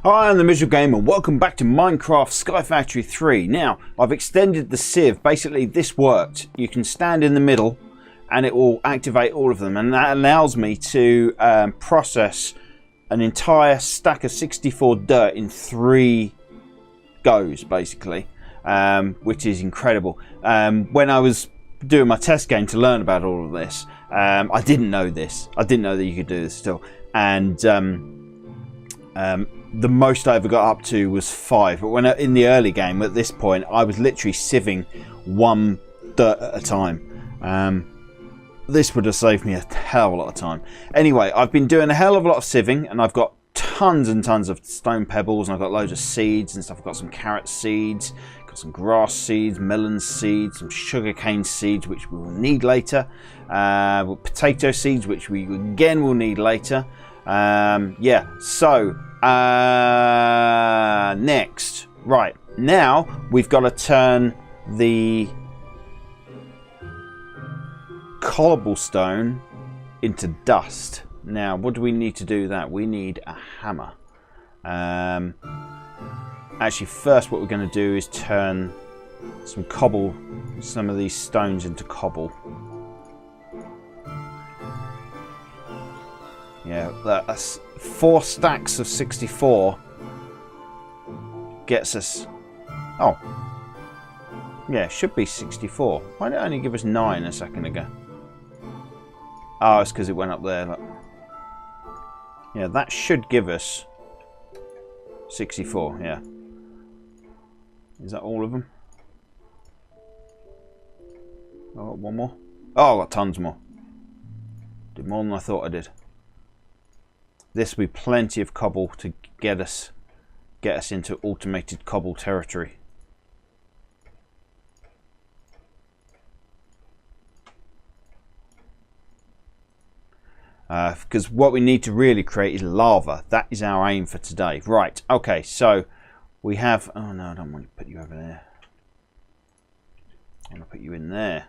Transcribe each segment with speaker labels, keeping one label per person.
Speaker 1: Hi, I'm the Miserable Gamer and welcome back to Minecraft Sky Factory 3. Now, I've extended the sieve. Basically, this worked. You can stand in the middle and it will activate all of them, and that allows me to process an entire stack of 64 dirt in 3 goes, basically, which is incredible. When I was doing my test game to learn about all of this, I didn't know this. I didn't know that you could do this still. And the most I ever got up to was 5. But when in the early game, at this point, I was literally sieving 1 dirt at a time. This would have saved me a hell of a lot of time. Anyway, I've been doing a hell of a lot of sieving, and I've got tons and tons of stone pebbles, and I've got loads of seeds and stuff. I've got some carrot seeds, got some grass seeds, melon seeds, some sugarcane seeds, which we will need later. Potato seeds, which we again will need later. Yeah, so next, right now we've got to turn the cobblestone into dust. Now, what do we need to do that? We need a hammer. Actually, first what we're going to do is turn some of these stones into cobble. Yeah, that's 4 stacks of 64 gets us. Oh, yeah, it should be 64. Why did it only give us 9 a second ago? Oh, it's because it went up there. Look. Yeah, that should give us 64. Yeah. Is that all of them? Oh, one more. Oh, I got tons more. Did more than I thought I did. This will be plenty of cobble to get us into automated cobble territory. Because what we need to really create is lava. That is our aim for today. Right, okay, so we have... Oh no, I don't want to put you over there. I want to put you in there.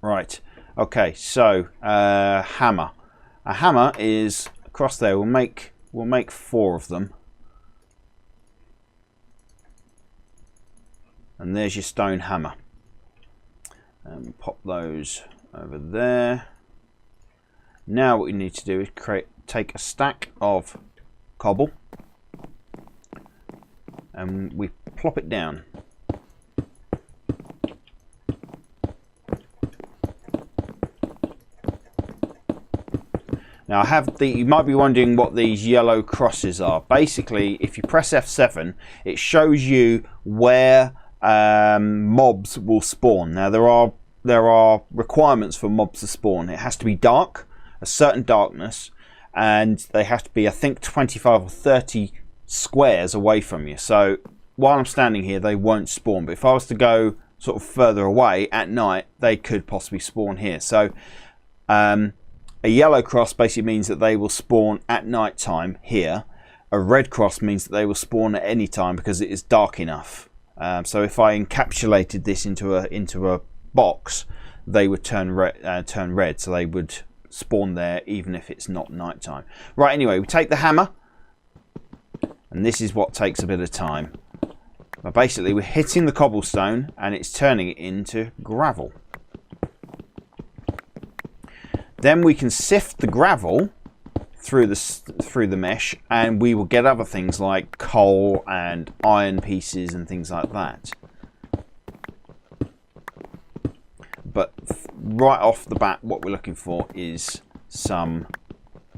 Speaker 1: Right, okay, so hammer. A hammer is across there. We'll make 4 of them. And there's your stone hammer. And pop those over there. Now what we need to do is take a stack of cobble and we plop it down. Now you might be wondering what these yellow crosses are. Basically, if you press F7, it shows you where mobs will spawn. Now there are requirements for mobs to spawn. It has to be dark, a certain darkness, and they have to be, I think, 25 or 30 squares away from you. So while I'm standing here, they won't spawn. But if I was to go sort of further away at night, they could possibly spawn here. So a yellow cross basically means that they will spawn at night time here. A red cross means that they will spawn at any time because it is dark enough. So if I encapsulated this into a box, they would turn red, so they would spawn there even if it's not night time. Right, anyway, we take the hammer, and this is what takes a bit of time. But basically, we're hitting the cobblestone and it's turning it into gravel. Then we can sift the gravel through the mesh, and we will get other things like coal and iron pieces and things like that. But right off the bat, what we're looking for is some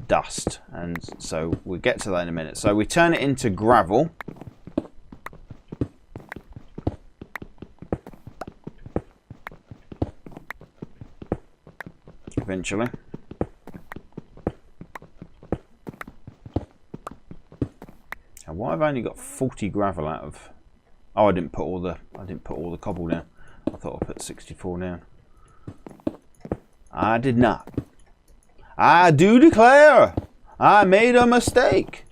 Speaker 1: dust, and so we'll get to that in a minute. So we turn it into gravel. Eventually. Now, why have I only got 40 gravel out of? Oh, I didn't put all the cobble down. I thought I put 64 down. I did not. I do declare I made a mistake.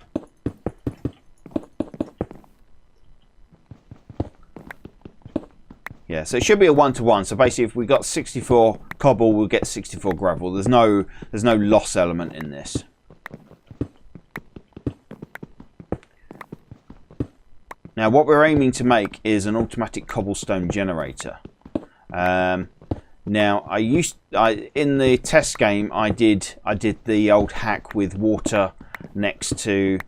Speaker 1: Yeah, so it should be a 1-to-1. So basically, if we got 64 cobble, we'll get 64 gravel. There's no loss element in this. Now what we're aiming to make is an automatic cobblestone generator. Now in the test game I did the old hack with water next to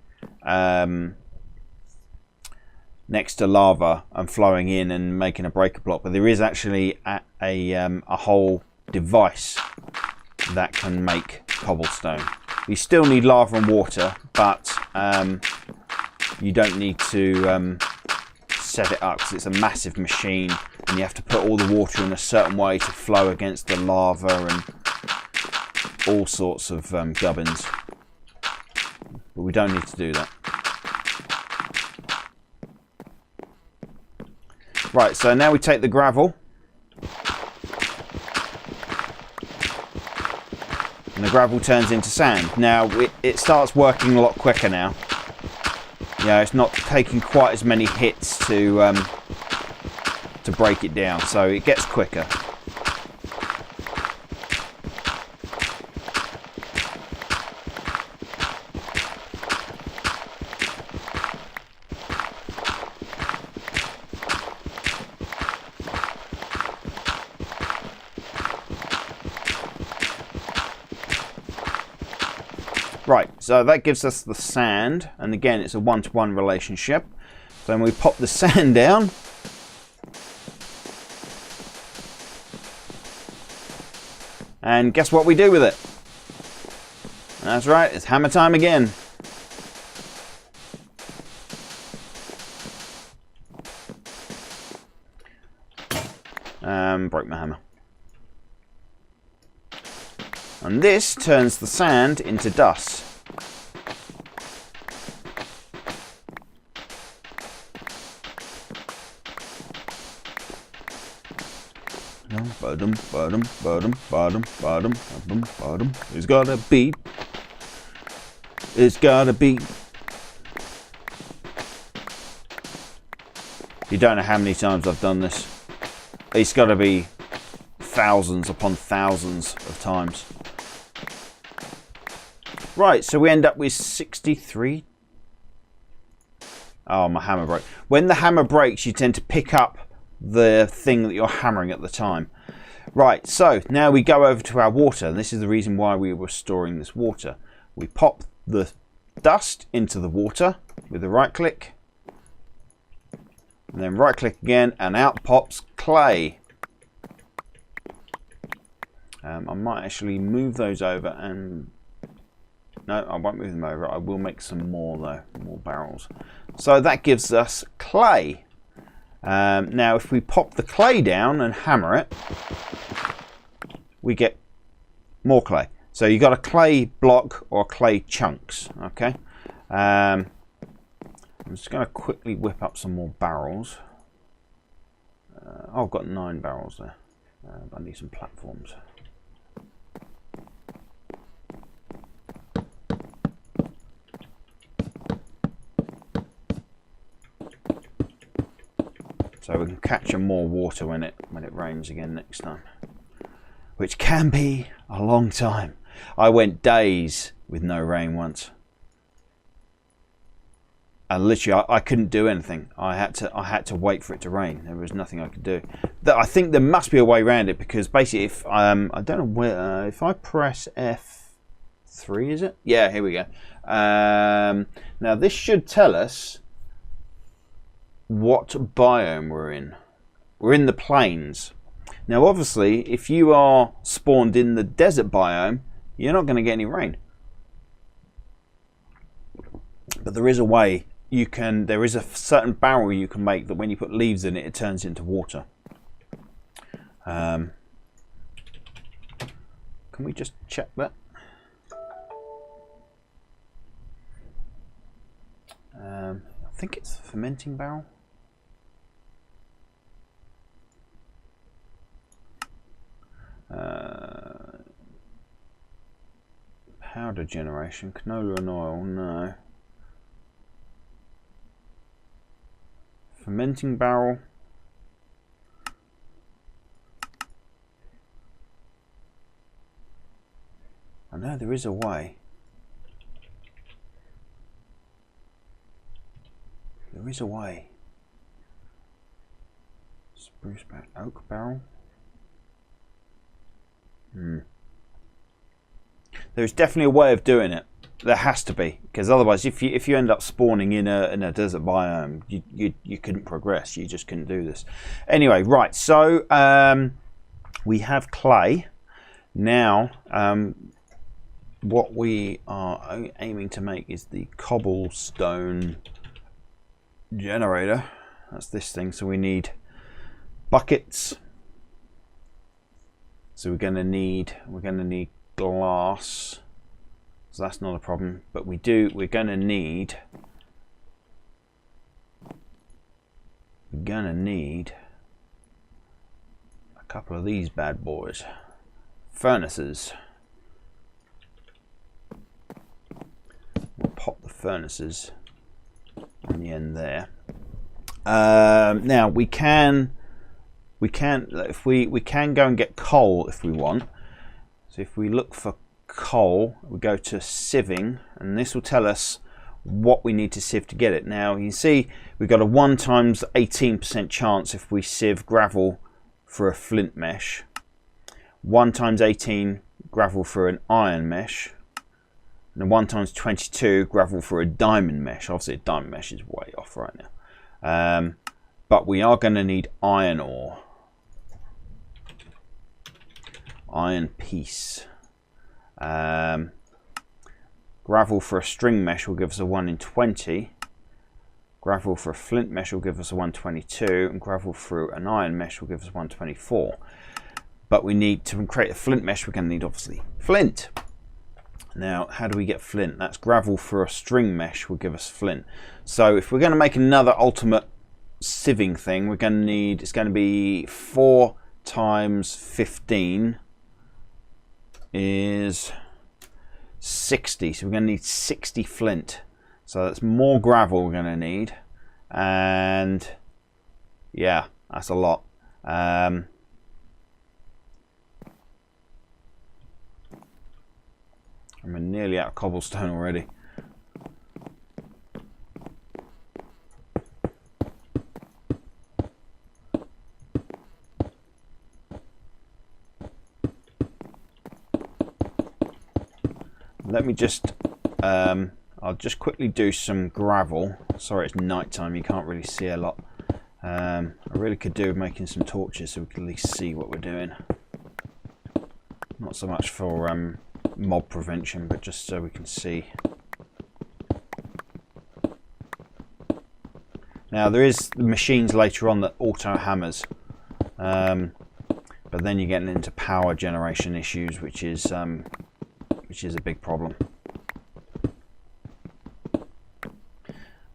Speaker 1: lava and flowing in and making a breaker block, but there is actually a whole device that can make cobblestone. You still need lava and water, but you don't need to set it up because it's a massive machine and you have to put all the water in a certain way to flow against the lava and all sorts of gubbins. But we don't need to do that. Right, so now we take the gravel and the gravel turns into sand. Now it starts working a lot quicker now. Yeah, it's not taking quite as many hits to break it down, so it gets quicker. Right, so that gives us the sand, and again it's a one-to-one relationship. So when we pop the sand down, and guess what we do with it? That's right, it's hammer time again. Broke my hammer. And this turns the sand into dust. It's gotta be. It's gotta be. You don't know how many times I've done this. It's gotta be thousands upon thousands of times. Right, so we end up with 63. Oh, my hammer broke. When the hammer breaks, you tend to pick up the thing that you're hammering at the time. Right, so now we go over to our water. This is the reason why we were storing this water. We pop the dust into the water with a right click. And then right click again, and out pops clay. I might actually move those over and... No, I won't move them over. I will make some more though, more barrels. So that gives us clay. Now if we pop the clay down and hammer it, we get more clay. So you've got a clay block or clay chunks. Okay. I'm just going to quickly whip up some more barrels. I've got 9 barrels there. I need some platforms. So we can capture more water when it rains again next time, which can be a long time. I went days with no rain once, and literally I couldn't do anything. I had to wait for it to rain. There was nothing I could do. I think there must be a way around it, because basically if I don't know where, if I press F3, is it? Yeah, here we go. Now this should tell us what biome we're in. We're in the plains. Now obviously if you are spawned in the desert biome, you're not going to get any rain. But there is a way you can, there is a certain barrel you can make that when you put leaves in it, it turns into water. Can we just check that? I think it's a fermenting barrel. Powder generation, canola and oil, no. Fermenting barrel. I know there is a way. There is a way. Spruce back oak barrel. There's definitely a way of doing it. There has to be, because otherwise, if you end up spawning in a desert biome, you couldn't progress. You just couldn't do this. Anyway, right. So we have clay now. What we are aiming to make is the cobblestone generator. That's this thing. So we need buckets. So we're going to need glass. So that's not a problem, but we're going to need a couple of these bad boys. Furnaces. We'll pop the furnaces on the end there. Now we can go and get coal if we want. So if we look for coal, we go to sieving, and this will tell us what we need to sieve to get it. Now you can see we've got a 1 times 18% chance if we sieve gravel for a flint mesh, 1 times 18 gravel for an iron mesh, and 1 times 22 gravel for a diamond mesh. Obviously a diamond mesh is way off right now, but we are going to need iron ore, iron piece. Gravel for a string mesh will give us a 1 in 20. Gravel for a flint mesh will give us a 122, and gravel for an iron mesh will give us 124. But we need to create a flint mesh. We're going to need obviously flint. Now, how do we get flint? That's gravel for a string mesh will give us flint. So if we're going to make another ultimate sieving thing, we're going to need, it's going to be 4 times 15 is 60. So we're going to need 60 flint. So that's more gravel we're going to need, and yeah, that's a lot. And we're nearly out of cobblestone already. Let me just, I'll just quickly do some gravel. Sorry, it's night time, you can't really see a lot. I really could do with making some torches so we can at least see what we're doing. Not so much for mob prevention, but just so we can see. Now there is machines later on that auto hammers, but then you're getting into power generation issues, which is a big problem.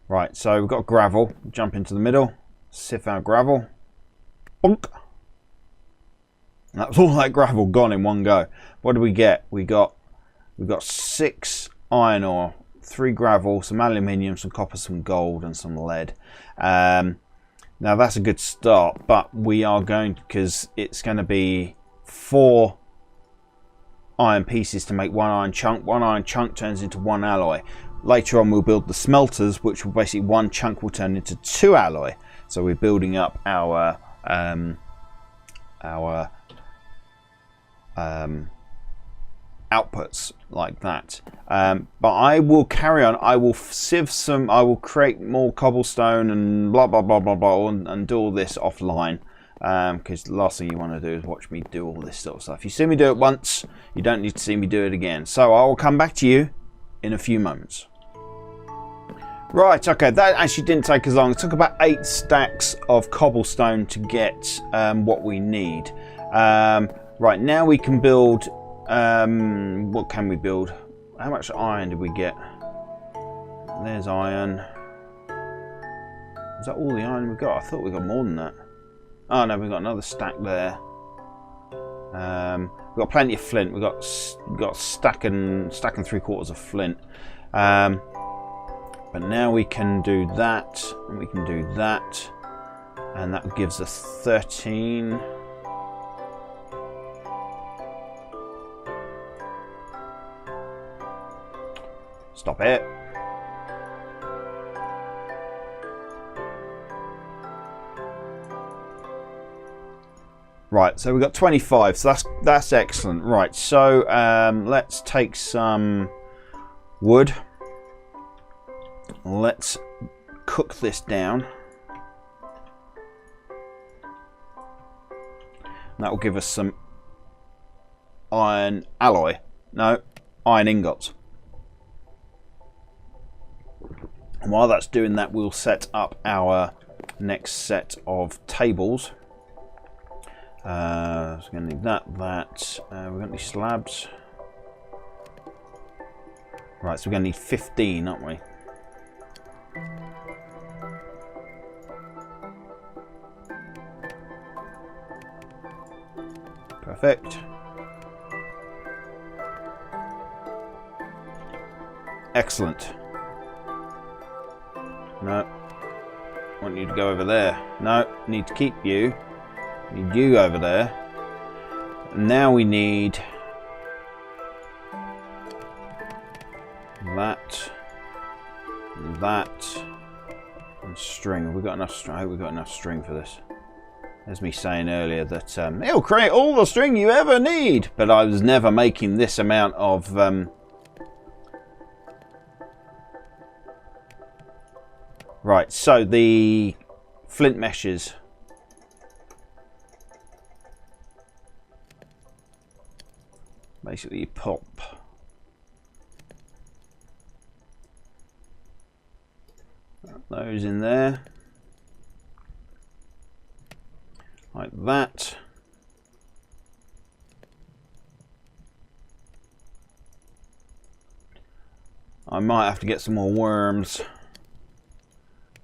Speaker 1: Right, so we've got gravel. Jump into the middle, sieve our gravel. Bonk. And that's all that gravel gone in one go. What do we get? We've got 6 iron ore, 3 gravel, some aluminium, some copper, some gold, and some lead. Now that's a good start, but we are going, because it's going to be 4 iron pieces to make 1 iron chunk. 1 iron chunk turns into 1 alloy. Later on we'll build the smelters, which will basically 1 chunk will turn into 2 alloy. So we're building up our outputs like that. But I will carry on. I will sieve some, I will create more cobblestone and blah blah blah blah blah, and do all this offline. Because the last thing you want to do is watch me do all this sort of stuff. You see me do it once, you don't need to see me do it again. So I will come back to you in a few moments. Right, okay, that actually didn't take as long. It took about 8 stacks of cobblestone to get what we need. Right, now we can build, what can we build? How much iron did we get? There's iron. Is that all the iron we got? I thought we got more than that. Oh no, we've got another stack there. We've got plenty of flint. We've got stack and 3/4 of flint. But now we can do that, and we can do that, and that gives us 13. Stop it. Right, so we've got 25, so that's excellent. Right, so let's take some wood. Let's cook this down. That will give us some iron alloy. No, iron ingots. And while that's doing that, we'll set up our next set of tables. So we're going to need that. We're going to need slabs. Right, so we're going to need 15, aren't we? Perfect. Excellent. No. I want you to go over there. No, need to keep you. Need you over there. And now we need that, and string. Have we got enough string? I hope we've got enough string for this. There's me saying earlier that it'll create all the string you ever need, but I was never making this amount of right, so the flint meshes. Basically you pop those in there like that. I might have to get some more worms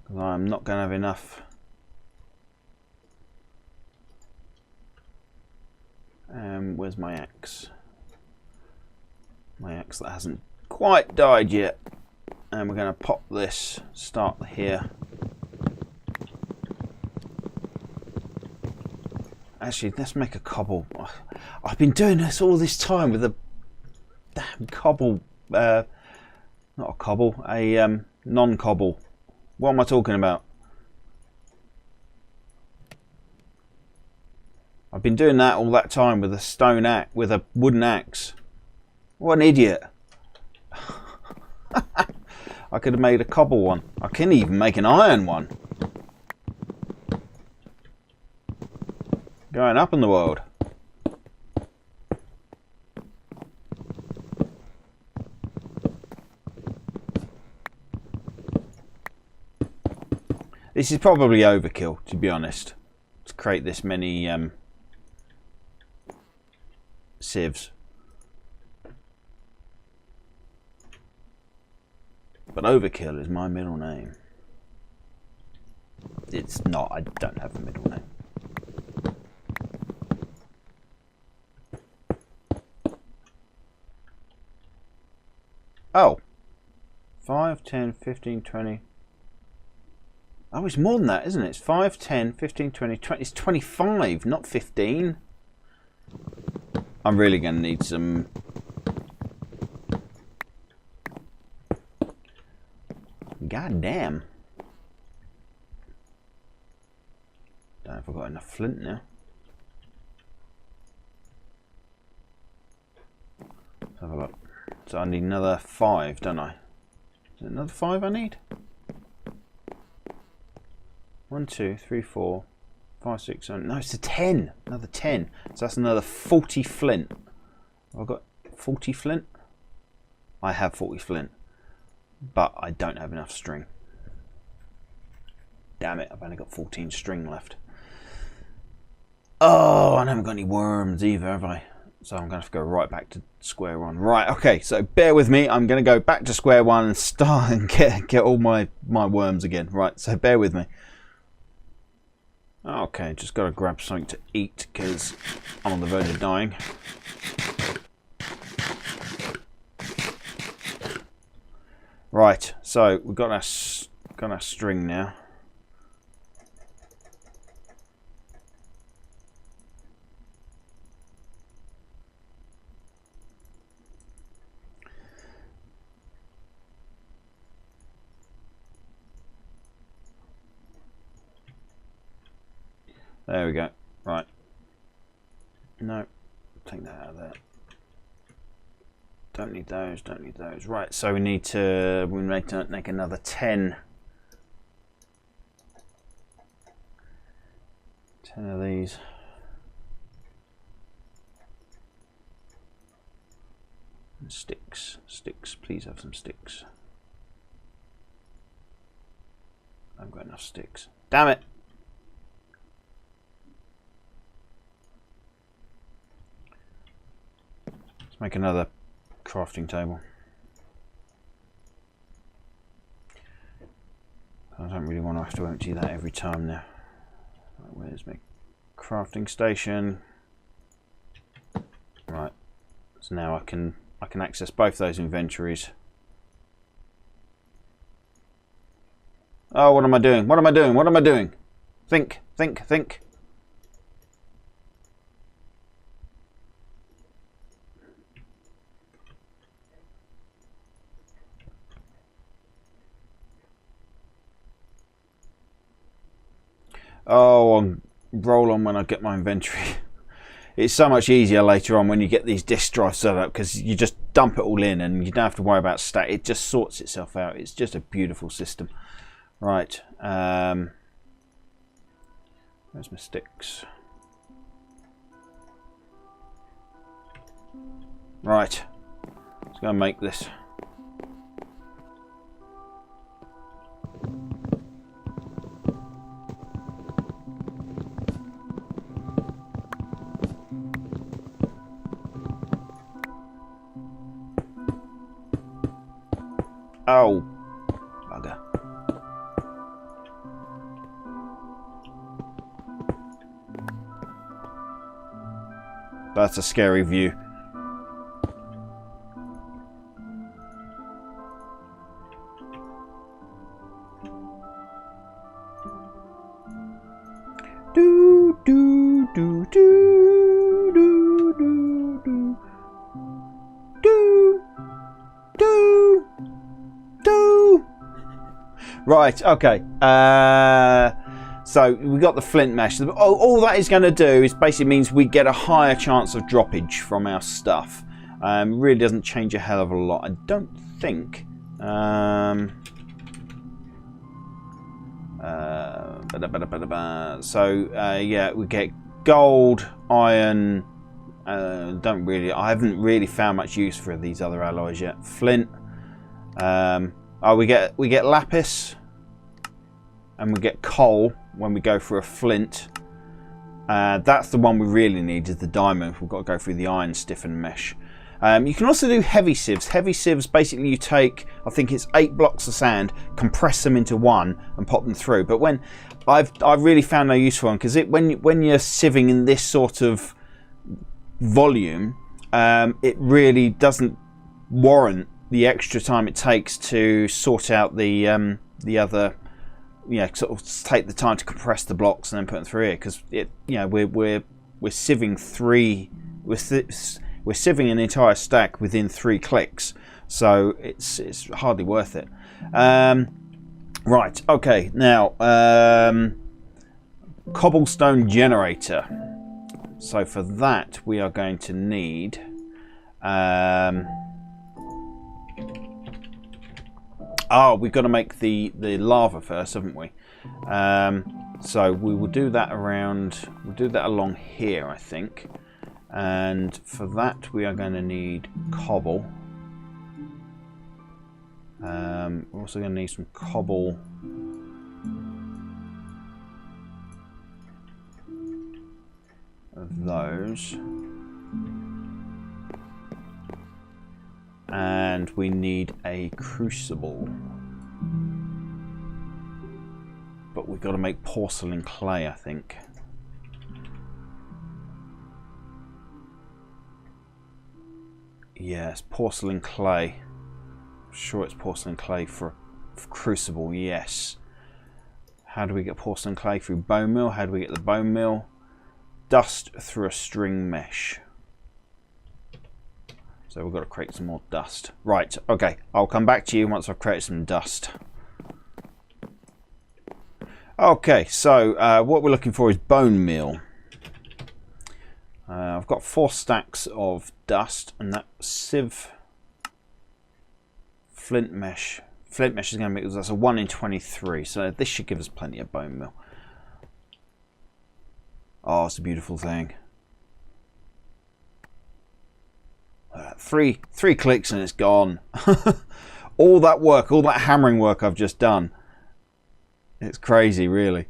Speaker 1: because I'm not going to have enough. Where's my axe? My axe that hasn't quite died yet. And we're going to pop this, start here. Actually, let's make a cobble. I've been doing this all this time with a damn cobble. Not a cobble, a non-cobble. What am I talking about? I've been doing that all that time with a stone axe, with a wooden axe. What an idiot. I could have made a cobble one. I can even make an iron one. Going up in the world. This is probably overkill, to be honest, to create this many sieves. But overkill is my middle name. It's not, I don't have a middle name. Oh. 5, 10, 15, 20. Oh, it's more than that, isn't it? It's 5, 10, 15, 20, 20. It's 25, not 15. I'm really going to need some... God damn. Don't know if I've got enough flint now. Let's have a look. So I need another 5, don't I? Is it another 5 I need? 1, 2, 3, 4, 5, 6, 7. No, it's a 10. Another 10. So that's another 40 flint. Have I got 40 flint? I have 40 flint. But I don't have enough string. Damn it, I've only got 14 string left. Oh, I haven't got any worms either, have I? So I'm going to have to go right back to square one. Right, okay, so bear with me. I'm going to go back to square one and start and get all my worms again. Right, so bear with me. Okay, just got to grab something to eat because I'm on the verge of dying. Right, so we've got our string now. There we go. Right. No, take that out of there. Don't need those, don't need those. Right, so we need to make another 10. 10 of these. And sticks, sticks, please have some sticks. I haven't got enough sticks. Damn it! Let's make another crafting table. I don't really want to have to empty that every time now. Where's my crafting station? Right, so now I can access both those inventories. Oh, what am I doing? What am I doing? What am I doing? Think, think, think. Oh, I'll roll on when I get my inventory. It's so much easier later on when you get these disk drives set up, because you just dump it all in and you don't have to worry about stat. It just sorts itself out. It's just a beautiful system. Right. Where's my sticks? Right. Let's go and make this. Oh, bugger. That's a scary view. Do do do do do do do do do do. Right, okay. So we got the flint mesh. All that is going to do is basically means we get a higher chance of droppage from our stuff. Really doesn't change a hell of a lot, I don't think. Yeah, we get gold, iron. I haven't really found much use for these other alloys yet. Flint. Oh, we get lapis, and we get coal when we go for a flint. That's the one we really need, is the diamond. We've got to go through the iron stiffened mesh. You can also do heavy sieves. Heavy sieves, basically you take, I think it's 8 blocks of sand, compress them into one and pop them through. But when I've really found no use for one, because when you're sieving in this sort of volume, it really doesn't warrant the extra time it takes to sort out the other, sort of take the time to compress the blocks and then put them through here, because we're sieving we're sieving an entire stack within 3 clicks, so it's hardly worth it. Right, okay, now cobblestone generator. So for that we are going to need we've got to make the lava first, haven't we? So we will do that along here, I think. And for that we are going to need cobble. We're also going to need some cobble of those. And we need a crucible. But we've got to make porcelain clay, I think. Yes, porcelain clay. I'm sure it's porcelain clay for crucible, yes. How do we get porcelain clay? Through bone meal. How do we get the bone meal? Dust through a string mesh. So we've got to create some more dust. Right, okay. I'll come back to you once I've created some dust. Okay, so what we're looking for is bone meal. I've got 4 stacks of dust, and that sieve flint mesh. Flint mesh is going to be, that's a 1 in 23, so this should give us plenty of bone meal. Oh, it's a beautiful thing. Three clicks and it's gone. All that work, all that hammering work I've just done. It's crazy, really.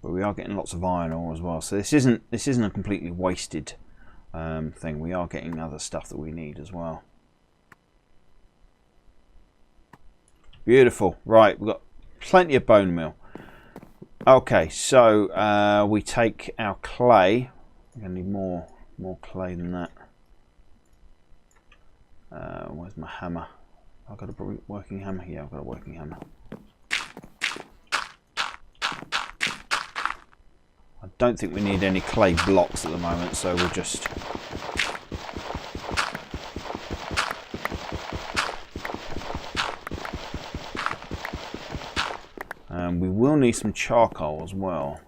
Speaker 1: But we are getting lots of iron ore as well, so this isn't a completely wasted thing. We are getting other stuff that we need as well. Beautiful. Right, we've got plenty of bone meal. Okay, so we take our clay. We're going to need more clay than that. Where's my hammer? I've got a working hammer. Yeah, I've got a working hammer. I don't think we need any clay blocks at the moment, so we'll just... we will need some charcoal as well.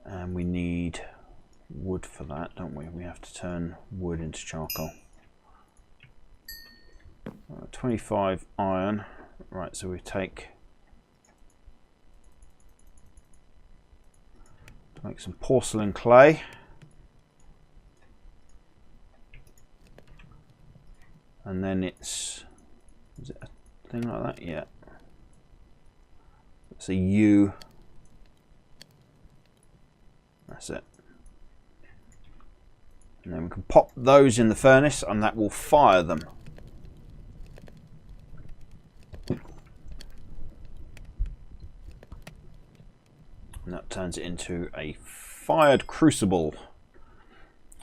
Speaker 1: And we need wood for that, don't we? We have to turn wood into charcoal. 25 iron. Right, so we take... to make some porcelain clay. And then it's... is it a thing like that? Yeah. It's a U. That's it. And then we can pop those in the furnace and that will fire them. And that turns it into a fired crucible.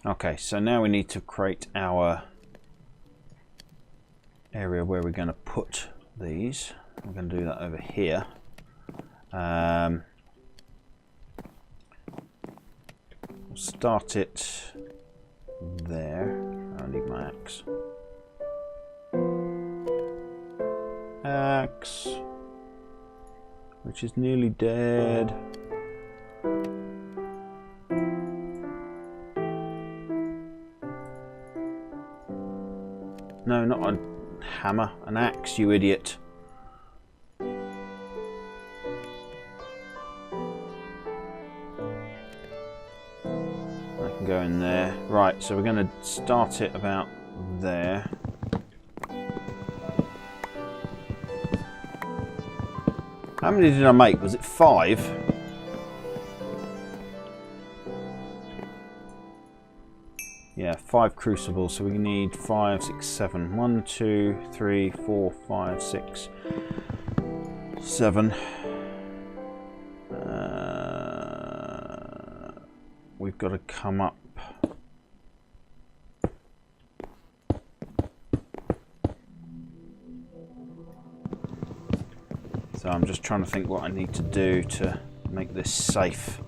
Speaker 1: Okay, so now we need to create our area where we're going to put these. We're going to do that over here. We'll start it there. I need my axe. Axe, which is nearly dead. No, not a hammer, an axe, you idiot. Go in there. Right, so we're going to start it about there. How many did I make? Was it 5? Yeah, 5 crucibles. So we need 5, 6, 7. 1, 2, 3, 4, 5, 6, 7. We've got to come up. So I'm just trying to think what I need to do to make this safe.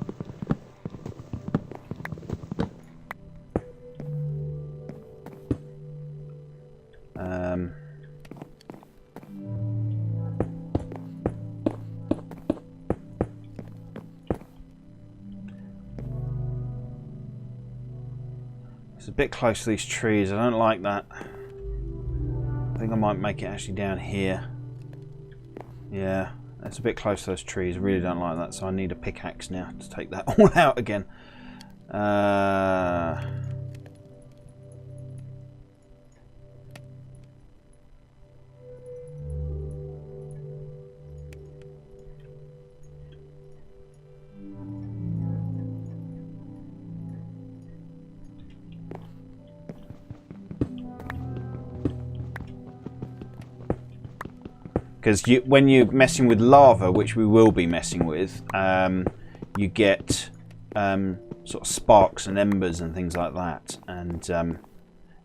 Speaker 1: It's a bit close to these trees. I don't like that. I think I might make it actually down here. Yeah, it's a bit close to those trees. I really don't like that, so I need a pickaxe now to take that all out again. Because when you're messing with lava, which we will be messing with, you get sort of sparks and embers and things like that. And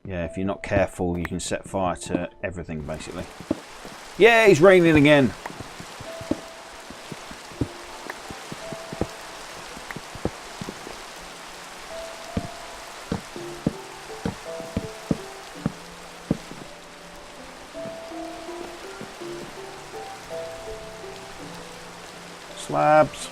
Speaker 1: yeah, if you're not careful, you can set fire to everything, basically. Yeah, it's raining again. Slabs.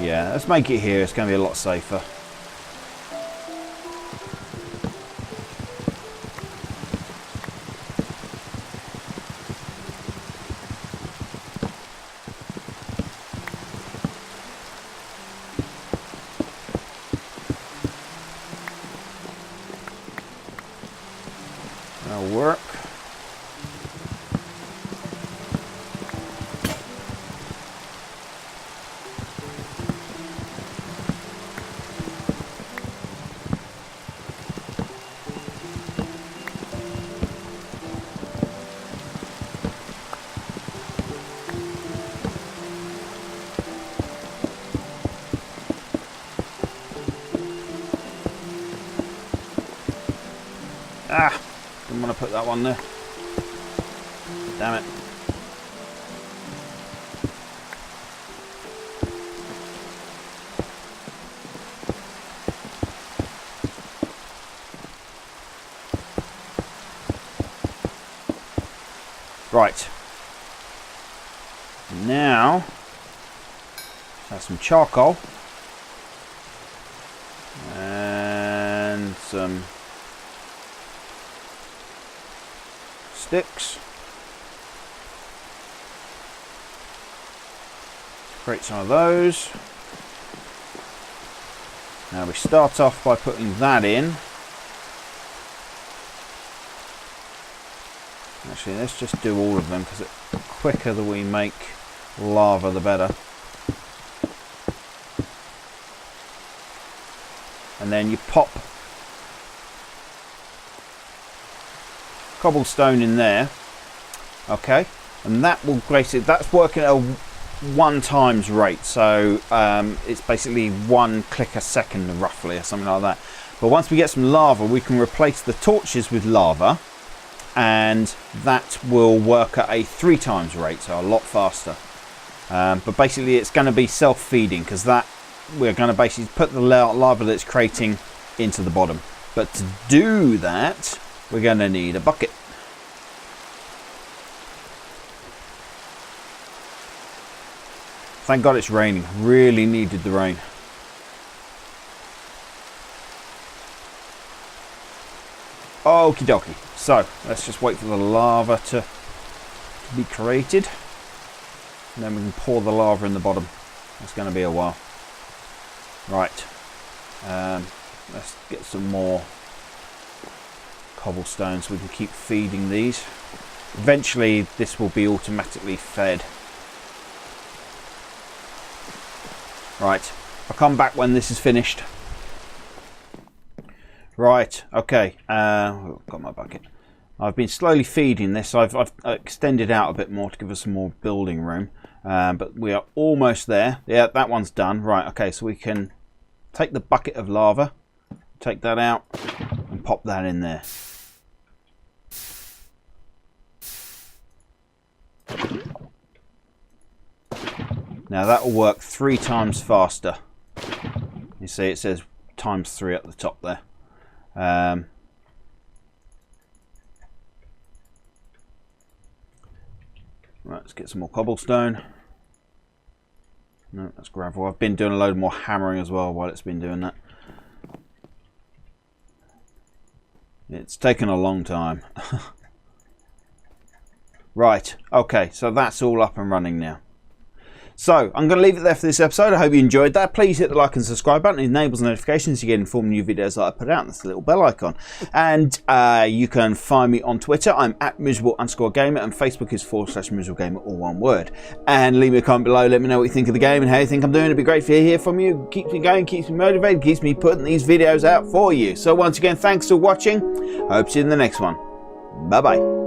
Speaker 1: Yeah, let's make it here. It's going to be a lot safer. That'll work. Ah, didn't want to put that one there. Damn it. Right. Now, have some charcoal and some sticks. Create some of those. Now we start off by putting that in. Actually, let's just do all of them because the quicker that we make lava, the better. And then you pop cobblestone in there, okay, and that will basically, that's working at a 1 times rate, so it's basically 1 click a second roughly, or something like that. But once we get some lava, we can replace the torches with lava, and that will work at a 3 times rate, so a lot faster. But basically it's going to be self-feeding, because that we're going to basically put the lava that's creating into the bottom. But to do that, we're going to need a bucket. Thank God it's raining. Really needed the rain. Okie dokie. So let's just wait for the lava to be created. And then we can pour the lava in the bottom. That's going to be a while. Right. Let's get some more cobblestone so we can keep feeding these. Eventually this will be automatically fed. Right, I'll come back when this is finished. Right, okay, got my bucket. I've been slowly feeding this. I've extended out a bit more to give us some more building room, but we are almost there. Yeah, that one's done. Right, okay, so we can take the bucket of lava, take that out and pop that in there. Now that will work 3 times faster. You see it says ×3 at the top there. Right, let's get some more cobblestone. No, that's gravel. I've been doing a load more hammering as well while it's been doing that. It's taken a long time. Right, okay, so that's all up and running now. So, I'm going to leave it there for this episode. I hope you enjoyed that. Please hit the like and subscribe button. It enables notifications to get informed new videos that I put out. That's the little bell icon. And you can find me on Twitter. I'm @miserable_gamer, and Facebook is /miserablegamer, all one word. And leave me a comment below. Let me know what you think of the game and how you think I'm doing. It'd be great to hear from you. Keeps me going, keeps me motivated, keeps me putting these videos out for you. So once again, thanks for watching. I hope to see you in the next one. Bye-bye.